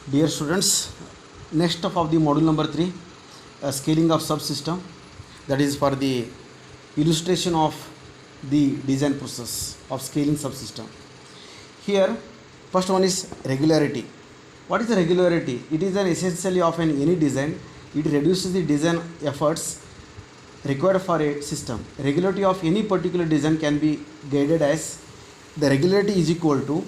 Dear students, next up of the module number 3, scaling of subsystem, that is for the illustration of the design process of scaling subsystem. Here, first one is regularity. What is the regularity? It is an essentially of any design. It reduces the design efforts required for a system. Regularity of any particular design can be guided as the regularity is equal to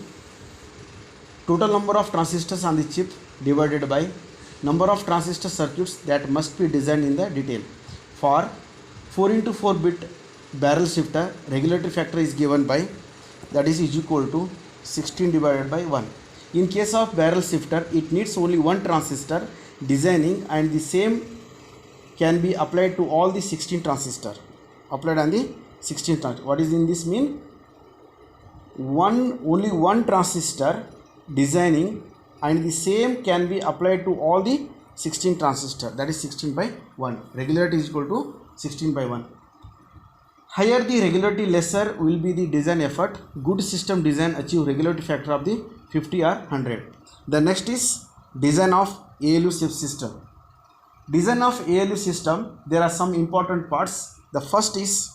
total number of transistors on the chip divided by number of transistor circuits that must be designed in the detail. For 4 into 4 bit barrel shifter, regulatory factor is given by, that is equal to 16 divided by 1. In case of barrel shifter, it needs only one transistor designing, and the same can be applied to all the 16 transistor applied on the 16 transistor. What is in this mean? Only one transistor designing, and the same can be applied to all the 16 transistor, that is 16 by 1. Regularity is equal to 16 by 1. Higher the regularity, lesser will be the design effort. Good system design achieve regularity factor of the 50 or 100. The next is design of ALU subsystem. Design of ALU system, there are some important parts. The first is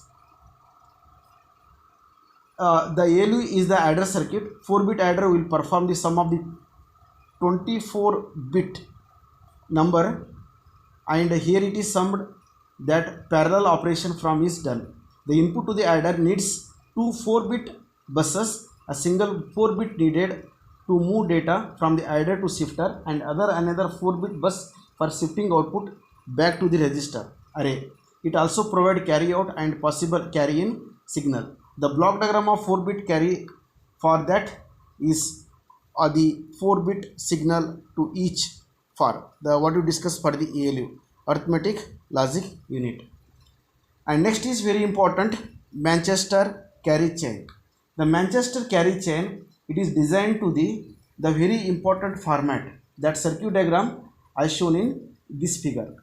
the ALU is the adder circuit. 4-bit adder will perform the sum of the 24-bit number, and here it is summed that parallel operation from is done. The input to the adder needs two 4-bit buses, a single 4-bit needed to move data from the adder to shifter, and another 4-bit bus for shifting output back to the register array. It also provides carry out and possible carry in signal. The block diagram of 4-bit carry for that is the 4-bit signal to each for the what you discuss for the ALU, arithmetic logic unit. And next is very important, Manchester carry chain. The Manchester carry chain, it is designed to the very important format. That circuit diagram I shown in this figure.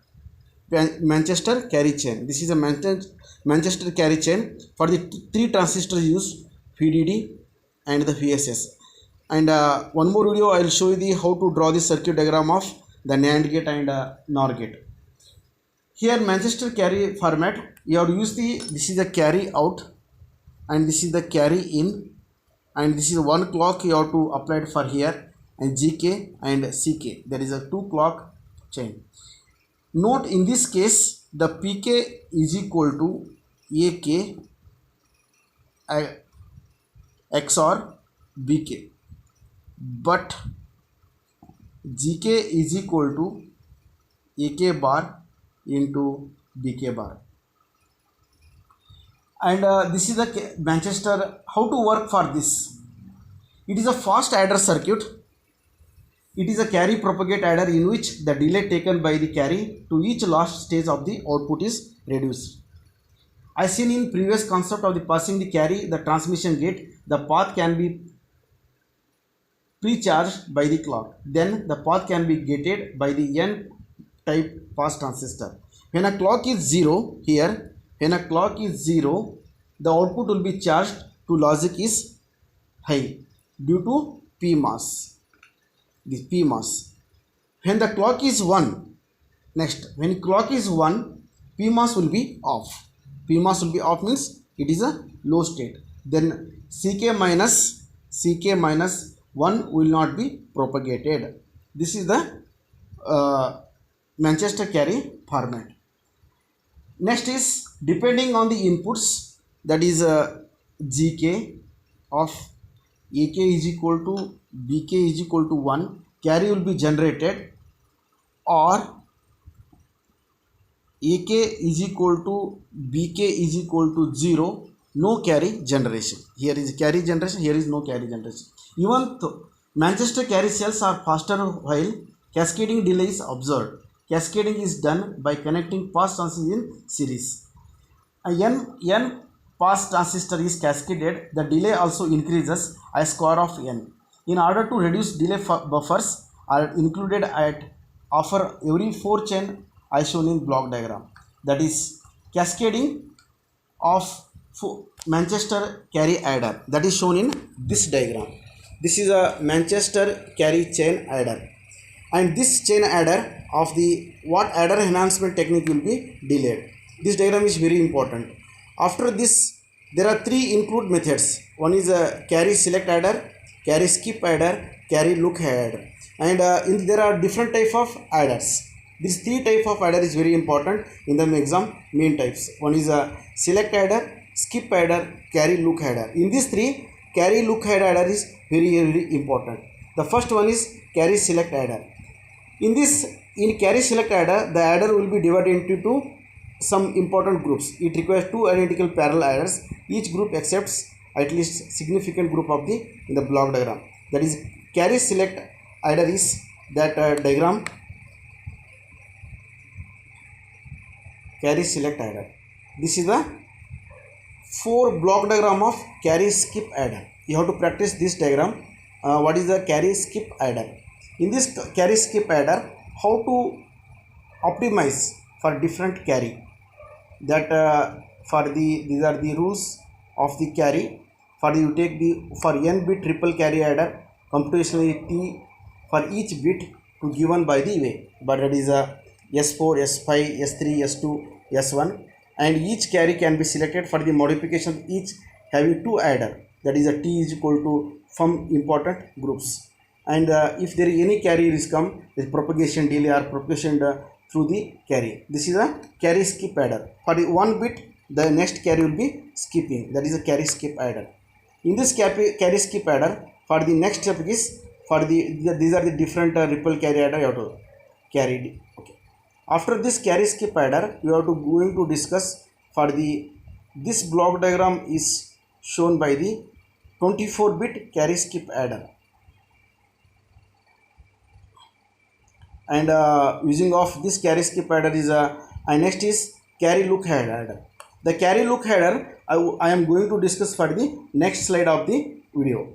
Manchester carry chain. This is a Manchester carry chain for the 3 transistors used, VDD and the VSS. And one more video I will show you the how to draw the circuit diagram of the NAND gate and NOR gate. Here Manchester carry format, you have to use this is the carry out, and this is the carry in, and this is one clock you have to apply it for here, and GK and CK. There is a 2 clock chain. Note in this case the PK is equal to AK XOR BK, but GK is equal to AK bar into BK bar. And this is the Manchester. How to work for this? It is a fast adder circuit. It is a carry propagate adder in which the delay taken by the carry to each last stage of the output is reduced. As seen in previous concept of the passing the carry the transmission gate, the path can be pre-charged by the clock. Then the path can be gated by the N-type pass transistor. When a clock is 0 here, when a clock is 0, the output will be charged to logic is high due to PMOS. This PMOS. When the clock is 1, next, when clock is 1, PMOS will be off. PMOS will be off means it is a low state. Then CK minus 1 will not be propagated. This is the Manchester carry format. Next is depending on the inputs, that is GK of AK is equal to BK is equal to 1, carry will be generated, or AK is equal to BK is equal to 0, no carry generation. Here is carry generation, here is no carry generation. Even though Manchester carry cells are faster while cascading delay is observed. Cascading is done by connecting pass transistors in series. N pass transistor is cascaded, the delay also increases a square of n. In order to reduce delay, buffers are included at offer every 4 chain I shown in block diagram. That is cascading of Manchester carry adder, that is shown in this diagram. This is a Manchester carry chain adder. and this chain adder of the what adder enhancement technique will be delayed. This diagram is very important. After this, there are three include methods. One is a carry select adder, carry skip adder, carry look adder, and there are different type of adders. These three type of adder is very important in the exam main types. One is a select adder, skip adder, carry look adder. In these three, carry look adder is very important. The first one is carry select adder. In carry select adder, the adder will be divided into some important groups. It requires two identical parallel adders. Each group accepts at least significant group of the in the block diagram. That is, carry select adder is that diagram. Carry select adder. This is the 4 block diagram of carry skip adder. You have to practice this diagram. What is the carry skip adder? In this carry skip adder, how to optimize for different carry. That these are the rules of the carry. You take for n bit triple carry adder, computationally t for each bit to given by the way, but that is a S4, S5, S3, S2, S1, and each carry can be selected for the modification, each having 2 adder. That is a t is equal to from important groups. And if there is any carry is come, the propagation delay or propagation through the carry. This is a carry skip adder. For the 1 bit, the next carry will be skipping. That is a carry skip adder. In this carry skip adder, for the next step is these are the different ripple carry adder you have to carry. Okay. After this carry skip adder, you are going to discuss for this block diagram is shown by the 24-bit carry skip adder. And using of this carry skip adder is and next is carry look adder. The carry look adder I am going to discuss for the next slide of the video.